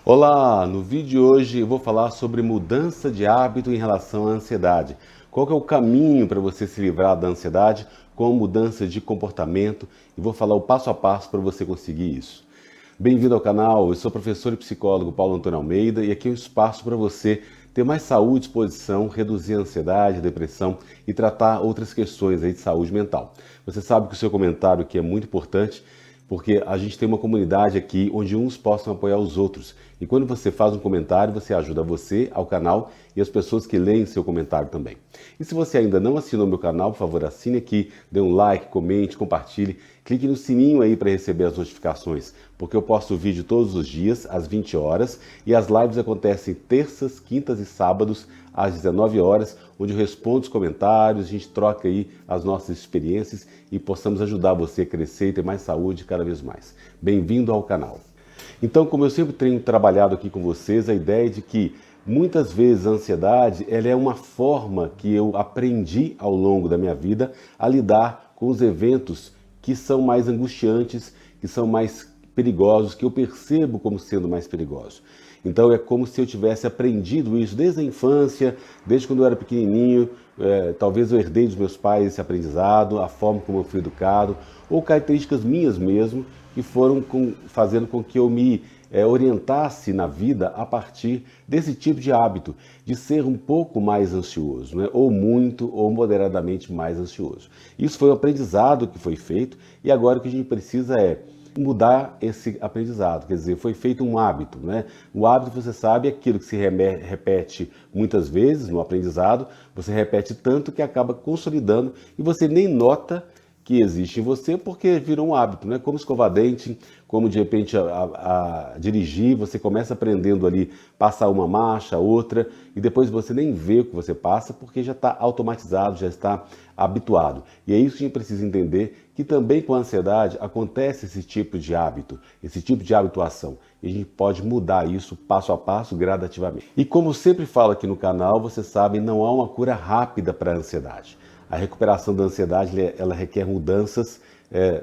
Olá, no vídeo de hoje eu vou falar sobre mudança de hábito em relação à ansiedade. Qual que é o caminho para você se livrar da ansiedade com mudança de comportamento e vou falar o passo a passo para você conseguir isso. Bem-vindo ao canal, eu sou o professor e psicólogo Paulo Antônio Almeida e aqui é um espaço para você ter mais saúde, disposição, reduzir a ansiedade, a depressão e tratar outras questões aí de saúde mental. Você sabe que o seu comentário aqui é muito importante porque a gente tem uma comunidade aqui onde uns possam apoiar os outros. E quando você faz um comentário, você ajuda você, ao canal e as pessoas que leem seu comentário também. E se você ainda não assinou meu canal, por favor, assine aqui, dê um like, comente, compartilhe, clique no sininho aí para receber as notificações, porque eu posto vídeo todos os dias, às 20 horas, e as lives acontecem terças, quintas e sábados, às 19 horas, onde eu respondo os comentários, a gente troca aí as nossas experiências e possamos ajudar você a crescer e ter mais saúde cada vez mais. Bem-vindo ao canal. Então, como eu sempre tenho trabalhado aqui com vocês, a ideia é de que muitas vezes a ansiedade ela é uma forma que eu aprendi ao longo da minha vida a lidar com os eventos que são mais angustiantes, que são mais perigosos, que eu percebo como sendo mais perigosos. Então é como se eu tivesse aprendido isso desde a infância, desde quando eu era pequenininho, talvez eu herdei dos meus pais esse aprendizado, a forma como eu fui educado, ou características minhas mesmo, que foram fazendo com que eu me orientasse na vida a partir desse tipo de hábito, de ser um pouco mais ansioso, né? Ou muito ou moderadamente mais ansioso. Isso foi um aprendizado que foi feito e agora o que a gente precisa é mudar esse aprendizado, quer dizer, foi feito um hábito, né? O hábito, você sabe, é aquilo que se repete muitas vezes no aprendizado, você repete tanto que acaba consolidando e você nem nota que existe em você porque virou um hábito, né? Como escovar dente, como de repente a dirigir, você começa aprendendo ali, passar uma marcha, outra, e depois você nem vê o que você passa porque já está automatizado, já está habituado. E é isso que a gente precisa entender, que também com a ansiedade acontece esse tipo de hábito, esse tipo de habituação. E a gente pode mudar isso passo a passo, gradativamente. E como sempre falo aqui no canal, vocês sabem, não há uma cura rápida para a ansiedade. A recuperação da ansiedade ela requer mudanças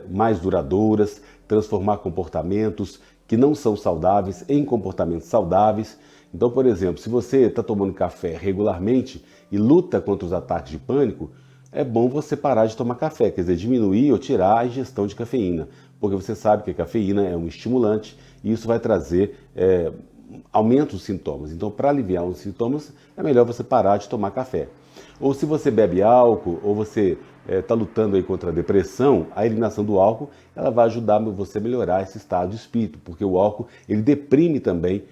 mais duradouras, transformar comportamentos que não são saudáveis em comportamentos saudáveis. Então, por exemplo, se você está tomando café regularmente e luta contra os ataques de pânico, é bom você parar de tomar café, quer dizer, diminuir ou tirar a ingestão de cafeína, porque você sabe que a cafeína é um estimulante e isso vai trazer aumento dos sintomas. Então, para aliviar os sintomas, é melhor você parar de tomar café. Ou se você bebe álcool, ou você está lutando aí contra a depressão, a eliminação do álcool ela vai ajudar você a melhorar esse estado de espírito, porque o álcool ele deprime também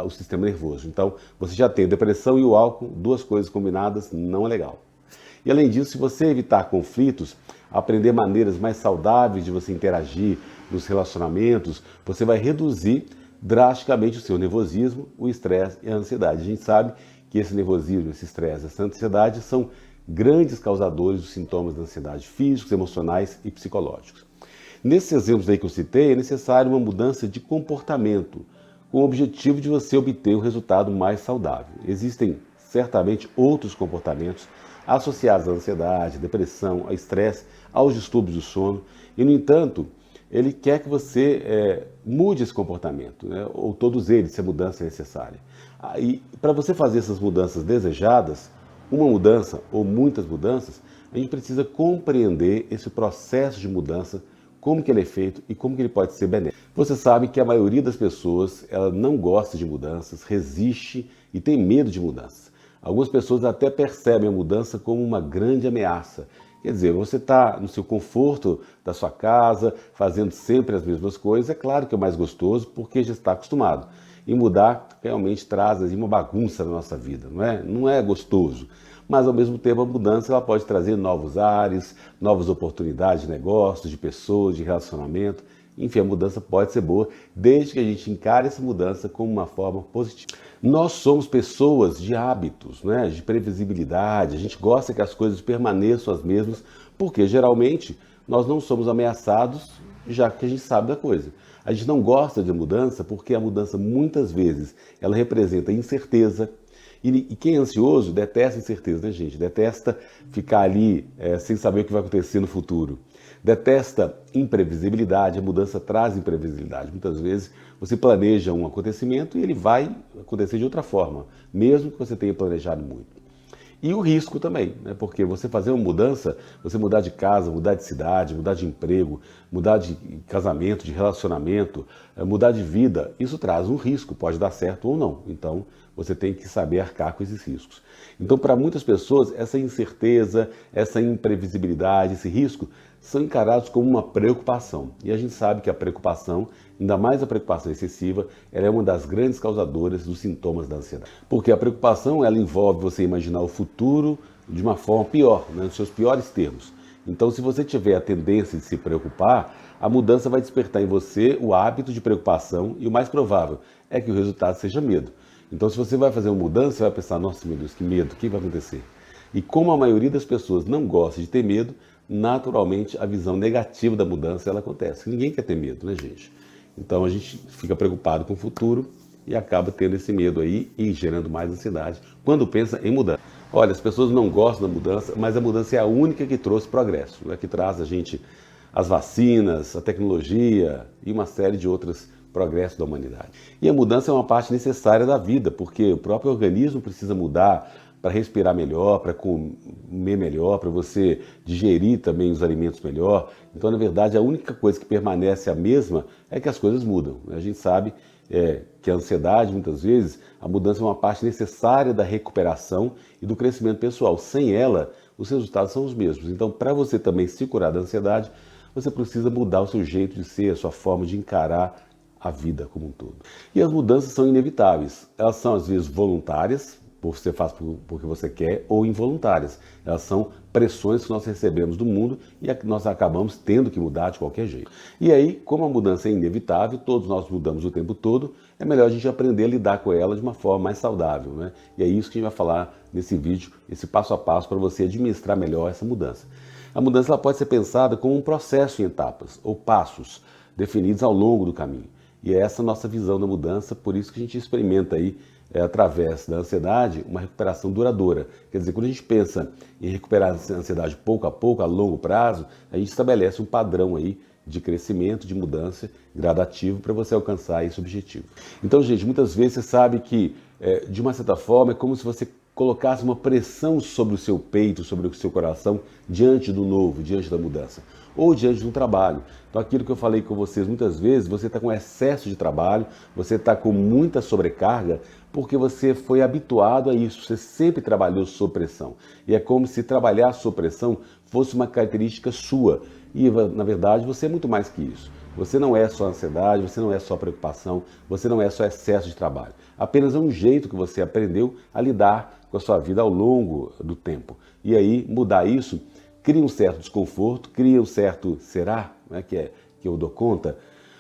o sistema nervoso. Então, você já tem a depressão e o álcool, duas coisas combinadas, não é legal. E além disso, se você evitar conflitos, aprender maneiras mais saudáveis de você interagir nos relacionamentos, você vai reduzir drasticamente o seu nervosismo, o estresse e a ansiedade. A gente sabe que esse nervosismo, esse estresse, essa ansiedade são grandes causadores dos sintomas da ansiedade físicos, emocionais e psicológicos. Nesses exemplos aí que eu citei, é necessário uma mudança de comportamento, com o objetivo de você obter um resultado mais saudável. Existem certamente outros comportamentos associados à ansiedade, à depressão, ao estresse, aos distúrbios do sono, e no entanto, ele quer que você mude esse comportamento, né? Ou todos eles, se a mudança é necessária. E para você fazer essas mudanças desejadas, uma mudança ou muitas mudanças, a gente precisa compreender esse processo de mudança, como que ele é feito e como que ele pode ser benéfico. Você sabe que a maioria das pessoas ela não gosta de mudanças, resiste e tem medo de mudanças. Algumas pessoas até percebem a mudança como uma grande ameaça. Quer dizer, você está no seu conforto da sua casa, fazendo sempre as mesmas coisas, é claro que é mais gostoso porque já está acostumado. E mudar realmente traz assim, uma bagunça na nossa vida, não é? Não é gostoso. Mas ao mesmo tempo a mudança ela pode trazer novos ares, novas oportunidades de negócios, de pessoas, de relacionamento. Enfim, a mudança pode ser boa, desde que a gente encare essa mudança como uma forma positiva. Nós somos pessoas de hábitos, né? De previsibilidade, a gente gosta que as coisas permaneçam as mesmas, porque geralmente nós não somos ameaçados, já que a gente sabe da coisa. A gente não gosta de mudança porque a mudança muitas vezes ela representa incerteza, e quem é ansioso detesta incerteza, né, gente? Detesta ficar ali sem saber o que vai acontecer no futuro. detesta imprevisibilidade, a mudança traz imprevisibilidade. Muitas vezes você planeja um acontecimento e ele vai acontecer de outra forma, mesmo que você tenha planejado muito. E o risco também, né? Porque você fazer uma mudança, você mudar de casa, mudar de cidade, mudar de emprego, mudar de casamento, de relacionamento, mudar de vida, isso traz um risco, pode dar certo ou não. Então, você tem que saber arcar com esses riscos. Então, para muitas pessoas, essa incerteza, essa imprevisibilidade, esse risco, são encarados como uma preocupação. E a gente sabe que a preocupação, ainda mais a preocupação excessiva, ela é uma das grandes causadoras dos sintomas da ansiedade. Porque a preocupação, ela envolve você imaginar o futuro de uma forma pior, né, nos seus piores termos. Então, se você tiver a tendência de se preocupar, a mudança vai despertar em você o hábito de preocupação e o mais provável é que o resultado seja medo. Então, se você vai fazer uma mudança, você vai pensar, nossa, meu Deus, que medo, o que vai acontecer? E como a maioria das pessoas não gosta de ter medo, naturalmente a visão negativa da mudança ela acontece. Ninguém quer ter medo, né, gente? Então a gente fica preocupado com o futuro e acaba tendo esse medo aí e gerando mais ansiedade quando pensa em mudança. Olha, as pessoas não gostam da mudança, mas a mudança é a única que trouxe progresso, né? Que traz a gente as vacinas, a tecnologia e uma série de outros progressos da humanidade. E a mudança é uma parte necessária da vida, porque o próprio organismo precisa mudar para respirar melhor, para comer melhor, para você digerir também os alimentos melhor. Então, na verdade, a única coisa que permanece a mesma é que as coisas mudam. A gente sabe que a ansiedade, muitas vezes, a mudança é uma parte necessária da recuperação e do crescimento pessoal. Sem ela, os resultados são os mesmos. Então, para você também se curar da ansiedade, você precisa mudar o seu jeito de ser, a sua forma de encarar a vida como um todo. E as mudanças são inevitáveis. Elas são, às vezes, voluntárias, você faz porque você quer, ou involuntárias. Elas são pressões que nós recebemos do mundo e nós acabamos tendo que mudar de qualquer jeito. E aí, como a mudança é inevitável, todos nós mudamos o tempo todo, é melhor a gente aprender a lidar com ela de uma forma mais saudável, né? E é isso que a gente vai falar nesse vídeo, esse passo a passo para você administrar melhor essa mudança. A mudança ela pode ser pensada como um processo em etapas ou passos definidos ao longo do caminho. E é essa a nossa visão da mudança, por isso que a gente experimenta aí através da ansiedade, uma recuperação duradoura. Quer dizer, quando a gente pensa em recuperar a ansiedade pouco a pouco, a longo prazo, a gente estabelece um padrão aí de crescimento, de mudança gradativo para você alcançar esse objetivo. Então, gente, muitas vezes você sabe que, de uma certa forma, é como se você colocasse uma pressão sobre o seu peito, sobre o seu coração, diante do novo, diante da mudança, ou diante de um trabalho. Então, aquilo que eu falei com vocês, muitas vezes você está com excesso de trabalho, você está com muita sobrecarga, porque você foi habituado a isso, você sempre trabalhou sob pressão. E é como se trabalhar sob pressão fosse uma característica sua. E, na verdade, você é muito mais que isso. Você não é só ansiedade, você não é só preocupação, você não é só excesso de trabalho. Apenas é um jeito que você aprendeu a lidar com a sua vida ao longo do tempo. E aí, mudar isso cria um certo desconforto, cria um certo será, né, que eu dou conta.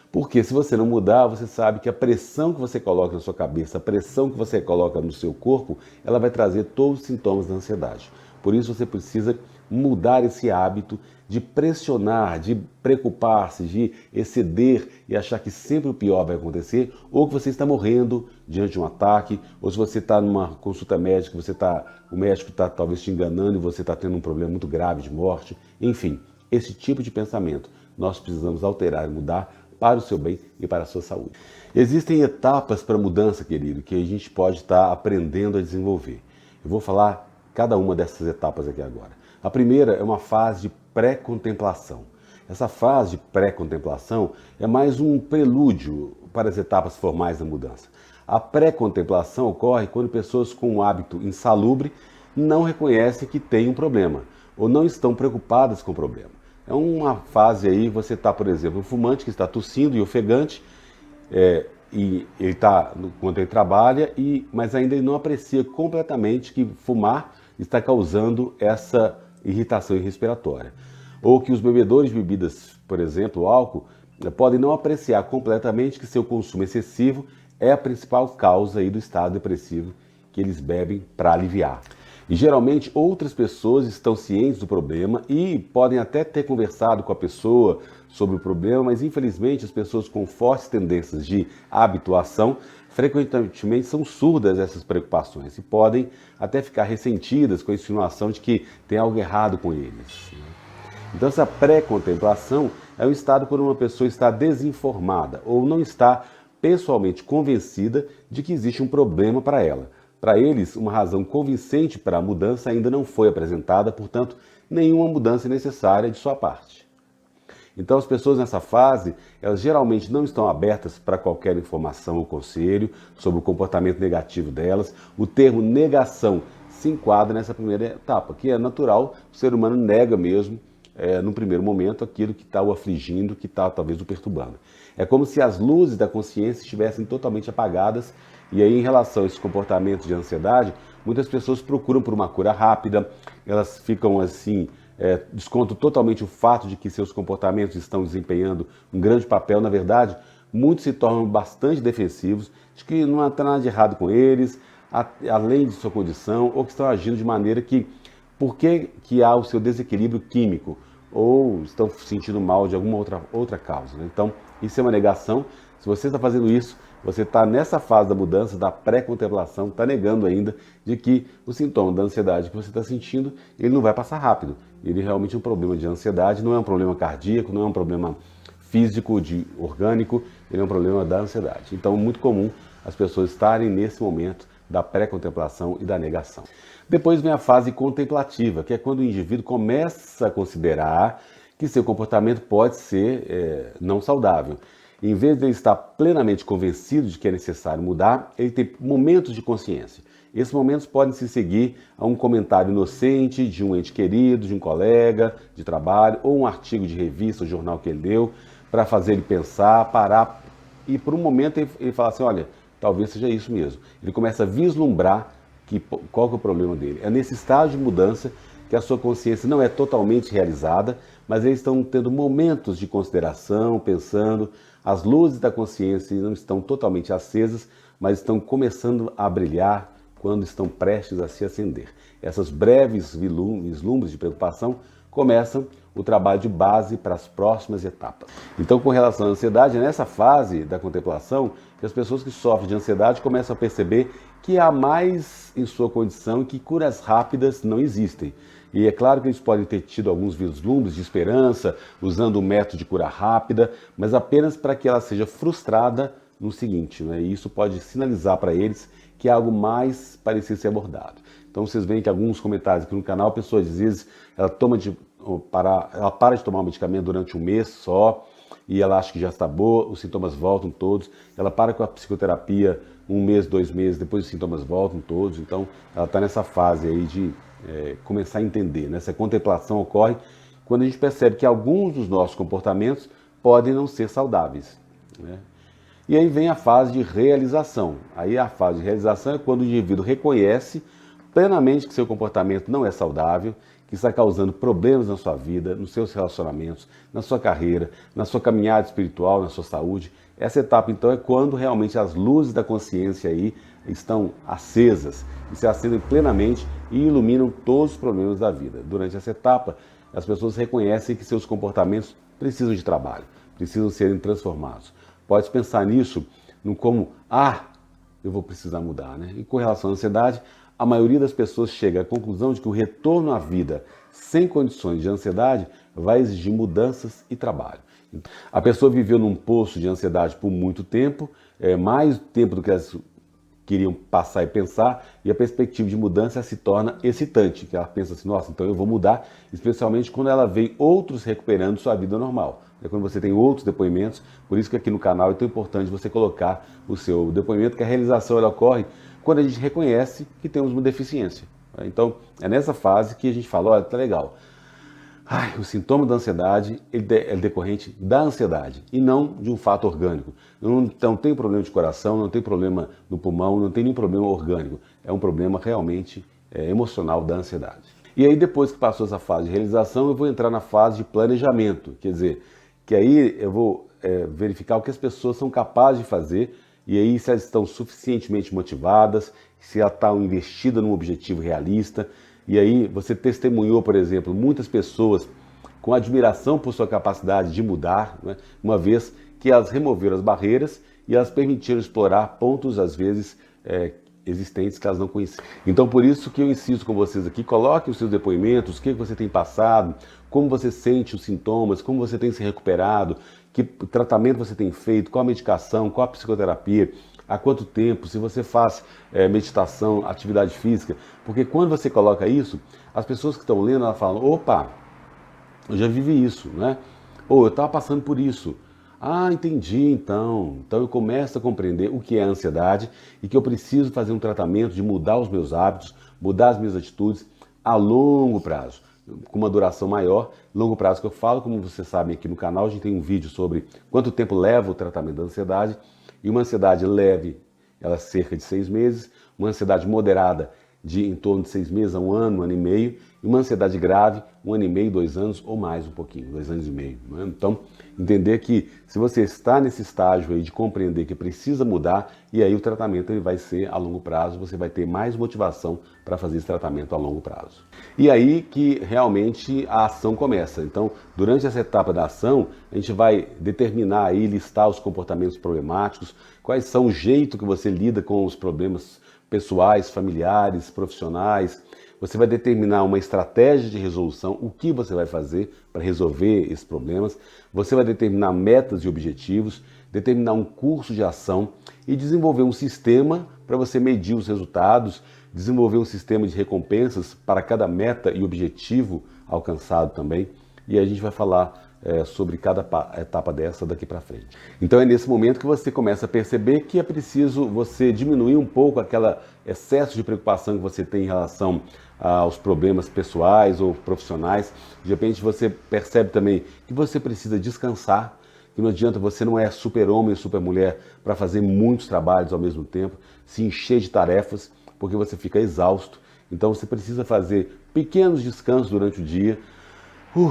Porque se você não mudar, você sabe que a pressão que você coloca na sua cabeça, a pressão que você coloca no seu corpo, ela vai trazer todos os sintomas da ansiedade. Por isso você precisa mudar esse hábito de pressionar, de preocupar-se, de exceder e achar que sempre o pior vai acontecer, ou que você está morrendo diante de um ataque, ou se você está numa consulta médica, o médico está talvez te enganando e você está tendo um problema muito grave de morte. Enfim, esse tipo de pensamento nós precisamos alterar e mudar para o seu bem e para a sua saúde. Existem etapas para a mudança, querido, que a gente pode estar aprendendo a desenvolver. Eu vou falar cada uma dessas etapas aqui agora. A primeira é uma fase de pré-contemplação. Essa fase de pré-contemplação é mais um prelúdio para as etapas formais da mudança. A pré-contemplação ocorre quando pessoas com um hábito insalubre não reconhecem que tem um problema ou não estão preocupadas com o problema. É uma fase aí, você está, por exemplo, um fumante que está tossindo e ofegante, e ele está, quando ele trabalha, mas ainda ele não aprecia completamente que fumar está causando essa irritação respiratória. Ou que os bebedores de bebidas, por exemplo, o álcool, podem não apreciar completamente que seu consumo excessivo é a principal causa aí do estado depressivo que eles bebem para aliviar. E geralmente outras pessoas estão cientes do problema e podem até ter conversado com a pessoa sobre o problema, mas infelizmente as pessoas com fortes tendências de habituação frequentemente são surdas a essas preocupações e podem até ficar ressentidas com a insinuação de que tem algo errado com eles. Então essa pré-contemplação é um estado quando uma pessoa está desinformada ou não está pessoalmente convencida de que existe um problema para ela. Para eles, uma razão convincente para a mudança ainda não foi apresentada, portanto, nenhuma mudança é necessária de sua parte. Então, as pessoas nessa fase, elas geralmente não estão abertas para qualquer informação ou conselho sobre o comportamento negativo delas. O termo negação se enquadra nessa primeira etapa, que é natural, o ser humano nega mesmo, no primeiro momento, aquilo que está o afligindo, que está talvez o perturbando. É como se as luzes da consciência estivessem totalmente apagadas, e aí em relação a esse comportamento de ansiedade, muitas pessoas procuram por uma cura rápida, elas ficam assim, descontam totalmente o fato de que seus comportamentos estão desempenhando um grande papel. Na verdade, muitos se tornam bastante defensivos, de que não há nada de errado com eles, além de sua condição, ou que estão agindo de maneira que, por que há o seu desequilíbrio químico, ou estão sentindo mal de alguma outra causa, né? Então, isso é uma negação. Se você está fazendo isso, você está nessa fase da mudança, da pré-contemplação, está negando ainda de que o sintoma da ansiedade que você está sentindo, ele não vai passar rápido. Ele realmente é um problema de ansiedade, não é um problema cardíaco, não é um problema físico, orgânico, ele é um problema da ansiedade. Então, é muito comum as pessoas estarem nesse momento da pré-contemplação e da negação. Depois vem a fase contemplativa, que é quando o indivíduo começa a considerar que seu comportamento pode ser não saudável. Em vez de ele estar plenamente convencido de que é necessário mudar, ele tem momentos de consciência. Esses momentos podem se seguir a um comentário inocente de um ente querido, de um colega de trabalho, ou um artigo de revista ou jornal que ele leu, para fazer ele pensar, parar, e por um momento ele fala assim, olha, talvez seja isso mesmo. Ele começa a vislumbrar qual que é o problema dele. É nesse estágio de mudança que a sua consciência não é totalmente realizada, mas eles estão tendo momentos de consideração, pensando. As luzes da consciência não estão totalmente acesas, mas estão começando a brilhar quando estão prestes a se acender. Essas breves vislumbres de preocupação começam o trabalho de base para as próximas etapas. Então, com relação à ansiedade, é nessa fase da contemplação que as pessoas que sofrem de ansiedade começam a perceber que há mais em sua condição e que curas rápidas não existem. E é claro que eles podem ter tido alguns vislumbres de esperança, usando o método de cura rápida, mas apenas para que ela seja frustrada no seguinte, né? E isso pode sinalizar para eles que há algo mais parecido ser abordado. Então vocês veem que alguns comentários aqui no canal, a pessoa às vezes ela para de tomar o medicamento durante um mês só, e ela acha que já está boa, os sintomas voltam todos, ela para com a psicoterapia 1 mês, 2 meses, depois os sintomas voltam todos, então ela está nessa fase aí de começar a entender, né? Essa contemplação ocorre quando a gente percebe que alguns dos nossos comportamentos podem não ser saudáveis, né? E aí vem a fase de realização. Aí a fase de realização é quando o indivíduo reconhece plenamente que seu comportamento não é saudável, que está causando problemas na sua vida, nos seus relacionamentos, na sua carreira, na sua caminhada espiritual, na sua saúde. Essa etapa, então, é quando realmente as luzes da consciência aí estão acesas e se acendem plenamente e iluminam todos os problemas da vida. Durante essa etapa, as pessoas reconhecem que seus comportamentos precisam de trabalho, precisam serem transformados. Pode pensar nisso como, eu vou precisar mudar, né? E com relação à ansiedade, a maioria das pessoas chega à conclusão de que o retorno à vida sem condições de ansiedade vai exigir mudanças e trabalho. A pessoa viveu num poço de ansiedade por muito tempo, mais tempo do que elas queriam passar e pensar, e a perspectiva de mudança se torna excitante, que ela pensa assim, nossa, então eu vou mudar, especialmente quando ela vê outros recuperando sua vida normal. É quando você tem outros depoimentos, por isso que aqui no canal é tão importante você colocar o seu depoimento, que a realização ela ocorre quando a gente reconhece que temos uma deficiência. Então, é nessa fase que a gente fala, olha, tá legal. O sintoma da ansiedade é decorrente da ansiedade e não de um fato orgânico. Não tem problema de coração, não tem problema no pulmão, não tem nenhum problema orgânico. É um problema realmente emocional da ansiedade. E aí, depois que passou essa fase de realização, eu vou entrar na fase de planejamento. Quer dizer, que aí eu vou verificar o que as pessoas são capazes de fazer e aí se elas estão suficientemente motivadas, se elas estão investidas num objetivo realista. E aí você testemunhou, por exemplo, muitas pessoas com admiração por sua capacidade de mudar, né? Uma vez que elas removeram as barreiras e elas permitiram explorar pontos, às vezes, existentes que elas não conheciam. Então, por isso que eu insisto com vocês aqui, coloque os seus depoimentos, o que você tem passado, como você sente os sintomas, como você tem se recuperado, que tratamento você tem feito, qual a medicação, qual a psicoterapia, há quanto tempo, se você faz meditação, atividade física. Porque quando você coloca isso, as pessoas que estão lendo, elas falam, opa, eu já vivi isso, né? Ou eu estava passando por isso. Ah, entendi, então. Então eu começo a compreender o que é a ansiedade e que eu preciso fazer um tratamento de mudar os meus hábitos, mudar as minhas atitudes a longo prazo, com uma duração maior. Longo prazo que eu falo, como vocês sabem aqui no canal, a gente tem um vídeo sobre quanto tempo leva o tratamento da ansiedade. E uma ansiedade leve, ela é cerca de 6 meses, uma ansiedade moderada de em torno de 6 meses a 1 ano e meio, e uma ansiedade grave, 1 ano e meio, 2 anos ou mais um pouquinho, 2 anos e meio. Né? Então, entender que se você está nesse estágio aí de compreender que precisa mudar, e aí o tratamento ele vai ser a longo prazo, você vai ter mais motivação para fazer esse tratamento a longo prazo. E aí que realmente a ação começa. Então, durante essa etapa da ação, a gente vai determinar aí, listar os comportamentos problemáticos, quais são o jeito que você lida com os problemas pessoais, familiares, profissionais. Você vai determinar uma estratégia de resolução, o que você vai fazer para resolver esses problemas. Você vai determinar metas e objetivos, determinar um curso de ação e desenvolver um sistema para você medir os resultados, desenvolver um sistema de recompensas para cada meta e objetivo alcançado também. E aí a gente vai falar sobre cada etapa dessa daqui para frente. Então é nesse momento que você começa a perceber que é preciso você diminuir um pouco aquele excesso de preocupação que você tem em relação aos problemas pessoais ou profissionais. De repente você percebe também que você precisa descansar, que não adianta, você não é super-homem ou super-mulher para fazer muitos trabalhos ao mesmo tempo, se encher de tarefas, porque você fica exausto. Então você precisa fazer pequenos descansos durante o dia,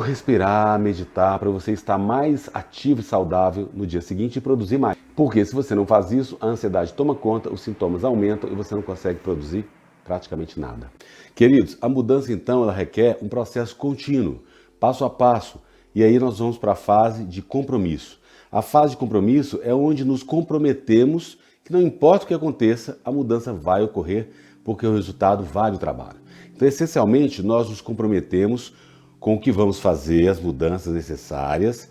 respirar, meditar, para você estar mais ativo e saudável no dia seguinte e produzir mais. Porque se você não faz isso, a ansiedade toma conta, os sintomas aumentam e você não consegue produzir praticamente nada. Queridos, a mudança então ela requer um processo contínuo, passo a passo. E aí nós vamos para a fase de compromisso. A fase de compromisso é onde nos comprometemos que não importa o que aconteça, a mudança vai ocorrer porque o resultado vale o trabalho. Então, essencialmente, nós nos comprometemos com o que vamos fazer, as mudanças necessárias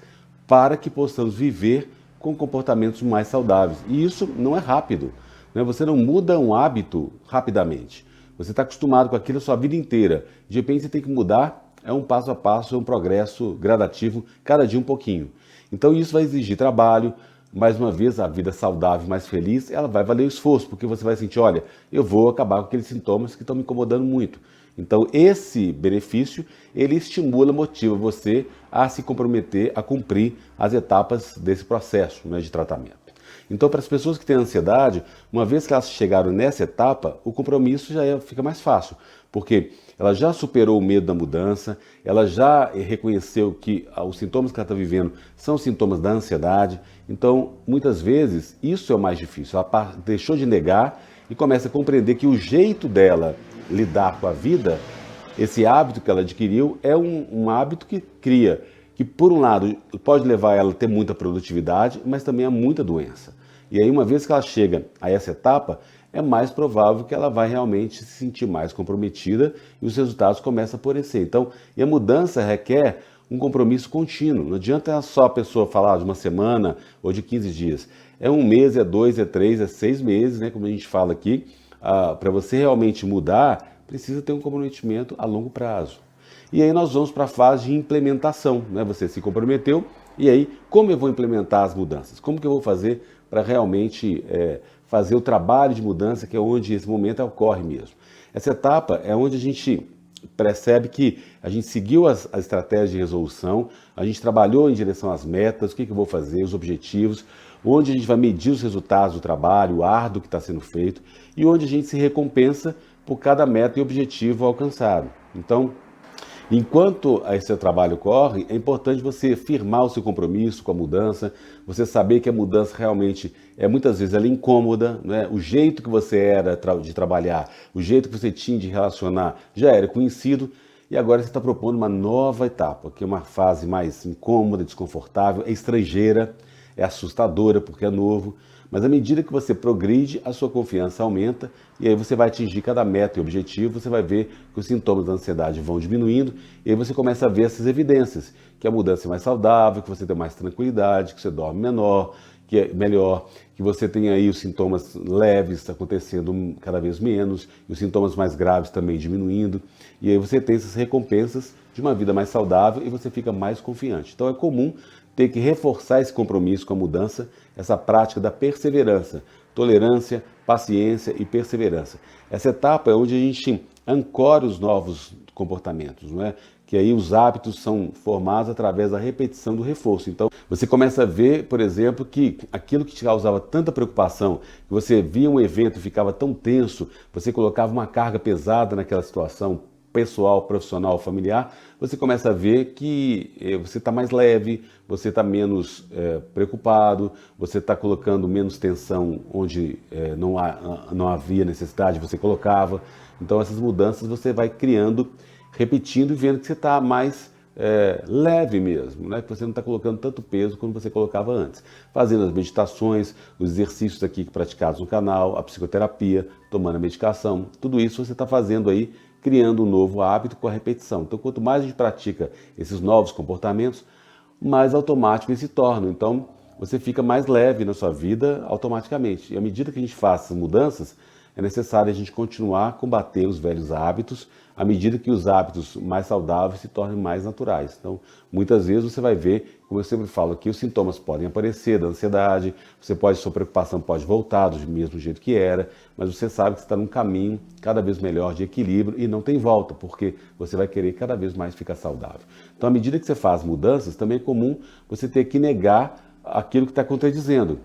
para que possamos viver com comportamentos mais saudáveis. E isso não é rápido, né? Você não muda um hábito rapidamente. Você está acostumado com aquilo a sua vida inteira. De repente você tem que mudar, é um passo a passo, é um progresso gradativo, cada dia um pouquinho. Então isso vai exigir trabalho. Mais uma vez, a vida saudável, mais feliz, ela vai valer o esforço, porque você vai sentir, olha, eu vou acabar com aqueles sintomas que estão me incomodando muito. Então, esse benefício, ele estimula, motiva você a se comprometer, a cumprir as etapas desse processo, né, de tratamento. Então, para as pessoas que têm ansiedade, uma vez que elas chegaram nessa etapa, o compromisso já fica mais fácil, porque ela já superou o medo da mudança, ela já reconheceu que os sintomas que ela está vivendo são sintomas da ansiedade. Então, muitas vezes, isso é o mais difícil. Ela deixou de negar e começa a compreender que o jeito dela lidar com a vida, esse hábito que ela adquiriu, é um hábito que cria, que por um lado pode levar ela a ter muita produtividade, mas também a muita doença. E aí, uma vez que ela chega a essa etapa, é mais provável que ela vai realmente se sentir mais comprometida e os resultados começam a aparecer. Então, e a mudança requer um compromisso contínuo. Não adianta só a pessoa falar de uma semana ou de 15 dias. É 1 mês, é 2, é 3, é 6 meses, né? Como a gente fala aqui. Para você realmente mudar, precisa ter um comprometimento a longo prazo. E aí nós vamos para a fase de implementação, né? Você se comprometeu, e aí como eu vou implementar as mudanças? Como que eu vou fazer para realmente fazer o trabalho de mudança, que é onde esse momento ocorre mesmo? Essa etapa é onde a gente percebe que a gente seguiu as estratégias de resolução, a gente trabalhou em direção às metas, o que eu vou fazer, os objetivos, onde a gente vai medir os resultados do trabalho, o árduo que está sendo feito, e onde a gente se recompensa por cada meta e objetivo alcançado. Então, enquanto esse trabalho ocorre, é importante você firmar o seu compromisso com a mudança, você saber que a mudança realmente muitas vezes ela é incômoda, né? O jeito que você era de trabalhar, o jeito que você tinha de relacionar já era conhecido, e agora você está propondo uma nova etapa, que é uma fase mais incômoda, desconfortável, é estrangeira, é assustadora porque é novo, Mas à medida que você progride, a sua confiança aumenta e aí você vai atingir cada meta e objetivo, você vai ver que os sintomas da ansiedade vão diminuindo e aí você começa a ver essas evidências, que a mudança é mais saudável, que você tem mais tranquilidade, que você dorme menor, que é melhor, que você tem aí os sintomas leves acontecendo cada vez menos, e os sintomas mais graves também diminuindo, e aí você tem essas recompensas de uma vida mais saudável e você fica mais confiante. Então é comum ter que reforçar esse compromisso com a mudança, essa prática da perseverança, tolerância, paciência e perseverança. Essa etapa é onde a gente ancora os novos comportamentos, não é? Que aí os hábitos são formados através da repetição do reforço. Então, você começa a ver, por exemplo, que aquilo que te causava tanta preocupação, que você via um evento e ficava tão tenso, você colocava uma carga pesada naquela situação pessoal, profissional, familiar, você começa a ver que você está mais leve, você está menos preocupado, você está colocando menos tensão onde não havia necessidade, você colocava. Então, essas mudanças você vai criando, repetindo e vendo que você está mais leve mesmo, né? Que você não está colocando tanto peso como você colocava antes. Fazendo as meditações, os exercícios aqui praticados no canal, a psicoterapia, tomando a medicação, tudo isso você está fazendo aí, criando um novo hábito com a repetição. Então, quanto mais a gente pratica esses novos comportamentos, mais automático eles se tornam. Então, você fica mais leve na sua vida automaticamente. E à medida que a gente faz essas mudanças, é necessário a gente continuar a combater os velhos hábitos, à medida que os hábitos mais saudáveis se tornem mais naturais. Então, muitas vezes você vai ver, como eu sempre falo aqui, os sintomas podem aparecer da ansiedade, sua preocupação pode voltar do mesmo jeito que era, mas você sabe que você está num caminho cada vez melhor de equilíbrio e não tem volta, porque você vai querer cada vez mais ficar saudável. Então, à medida que você faz mudanças, também é comum você ter que negar aquilo que está contradizendo,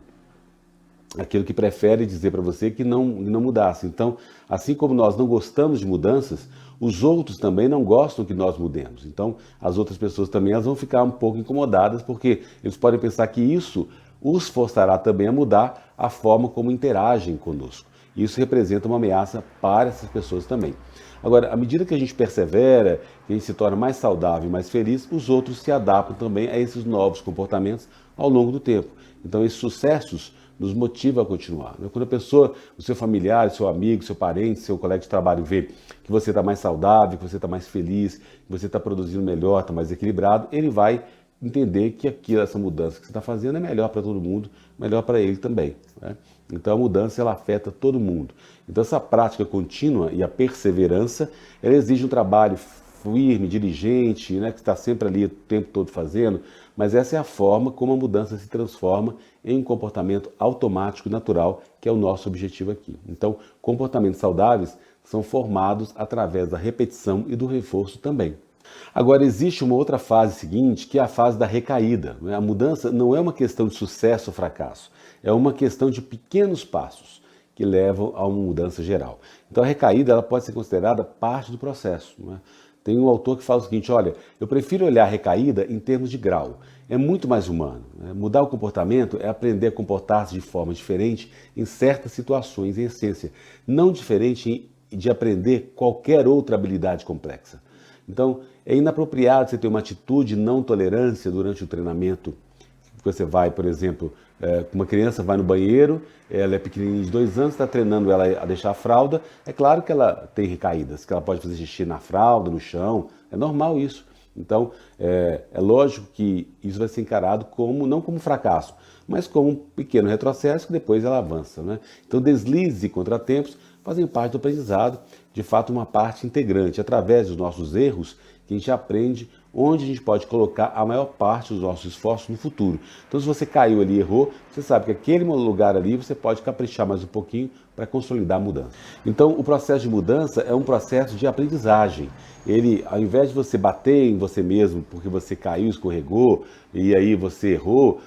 aquilo que prefere dizer para você que não mudasse. Então, assim como nós não gostamos de mudanças, os outros também não gostam que nós mudemos. Então, as outras pessoas também elas vão ficar um pouco incomodadas, porque eles podem pensar que isso os forçará também a mudar a forma como interagem conosco. Isso representa uma ameaça para essas pessoas também. Agora, à medida que a gente persevera, que a gente se torna mais saudável e mais feliz, os outros se adaptam também a esses novos comportamentos ao longo do tempo. Então, esses sucessos nos motiva a continuar. Quando a pessoa, o seu familiar, seu amigo, seu parente, seu colega de trabalho vê que você está mais saudável, que você está mais feliz, que você está produzindo melhor, está mais equilibrado, ele vai entender que essa mudança que você está fazendo é melhor para todo mundo, melhor para ele também, né? Então a mudança ela afeta todo mundo. Então essa prática contínua e a perseverança, ela exige um trabalho firme, diligente, né, que está sempre ali o tempo todo fazendo, mas essa é a forma como a mudança se transforma em um comportamento automático e natural, que é o nosso objetivo aqui. Então, comportamentos saudáveis são formados através da repetição e do reforço também. Agora, existe uma outra fase seguinte, que é a fase da recaída. A mudança não é uma questão de sucesso ou fracasso, é uma questão de pequenos passos que levam a uma mudança geral. Então, a recaída ela pode ser considerada parte do processo, não é? Tem um autor que fala o seguinte, olha, eu prefiro olhar a recaída em termos de grau, é muito mais humano. Né? Mudar o comportamento é aprender a comportar-se de forma diferente em certas situações, em essência, não diferente de aprender qualquer outra habilidade complexa. Então, é inapropriado você ter uma atitude de não tolerância durante o treinamento. Você vai, por exemplo, uma criança vai no banheiro, ela é pequenininha de 2 anos, está treinando ela a deixar a fralda, é claro que ela tem recaídas, que ela pode fazer xixi na fralda, no chão, é normal isso. Então, é lógico que isso vai ser encarado não como fracasso, mas como um pequeno retrocesso que depois ela avança, né? Então, deslizes e contratempos fazem parte do aprendizado, de fato uma parte integrante, através dos nossos erros, que a gente aprende onde a gente pode colocar a maior parte dos nossos esforços no futuro. Então, se você caiu ali e errou, você sabe que aquele lugar ali você pode caprichar mais um pouquinho para consolidar a mudança. Então, o processo de mudança é um processo de aprendizagem. Ele, ao invés de você bater em você mesmo porque você caiu, escorregou e aí você errou,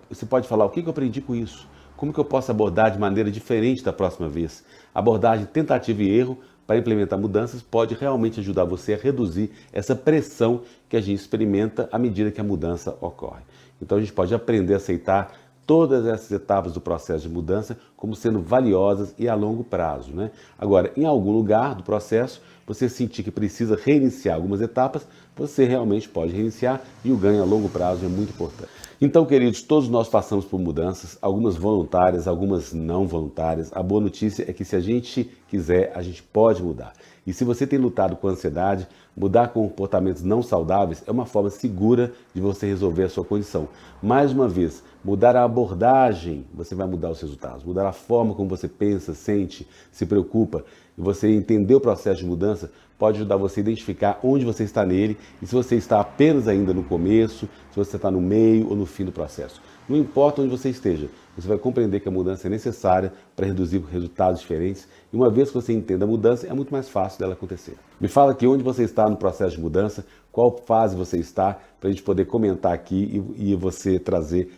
você pode falar, o que eu aprendi com isso? Como que eu posso abordar de maneira diferente da próxima vez? Abordagem tentativa e erro para implementar mudanças pode realmente ajudar você a reduzir essa pressão que a gente experimenta à medida que a mudança ocorre. Então a gente pode aprender a aceitar todas essas etapas do processo de mudança como sendo valiosas e a longo prazo, né? Agora, em algum lugar do processo, você sentir que precisa reiniciar algumas etapas, você realmente pode reiniciar e o ganho a longo prazo é muito importante. Então, queridos, todos nós passamos por mudanças, algumas voluntárias, algumas não voluntárias. A boa notícia é que se a gente quiser, a gente pode mudar. E se você tem lutado com ansiedade, mudar comportamentos não saudáveis é uma forma segura de você resolver a sua condição. Mais uma vez, mudar a abordagem, você vai mudar os resultados. Mudar a forma como você pensa, sente, se preocupa, e você entender o processo de mudança pode ajudar você a identificar onde você está nele e se você está apenas ainda no começo, se você está no meio ou no fim do processo. Não importa onde você esteja, você vai compreender que a mudança é necessária para reduzir resultados diferentes e uma vez que você entenda a mudança, é muito mais fácil dela acontecer. Me fala aqui onde você está no processo de mudança, qual fase você está, para a gente poder comentar aqui e você trazer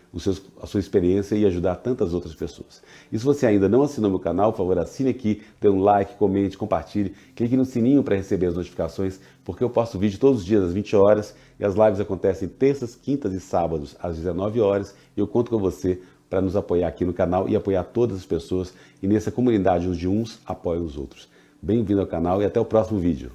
a sua experiência e ajudar tantas outras pessoas. E se você ainda não assinou meu canal, por favor, assine aqui, dê um like, comente, compartilhe, clique no sininho para receber as notificações, porque eu posto vídeo todos os dias às 20 horas e as lives acontecem terças, quintas e sábados às 19 horas e eu conto com você para nos apoiar aqui no canal e apoiar todas as pessoas e nessa comunidade onde uns apoiam os outros. Bem-vindo ao canal e até o próximo vídeo.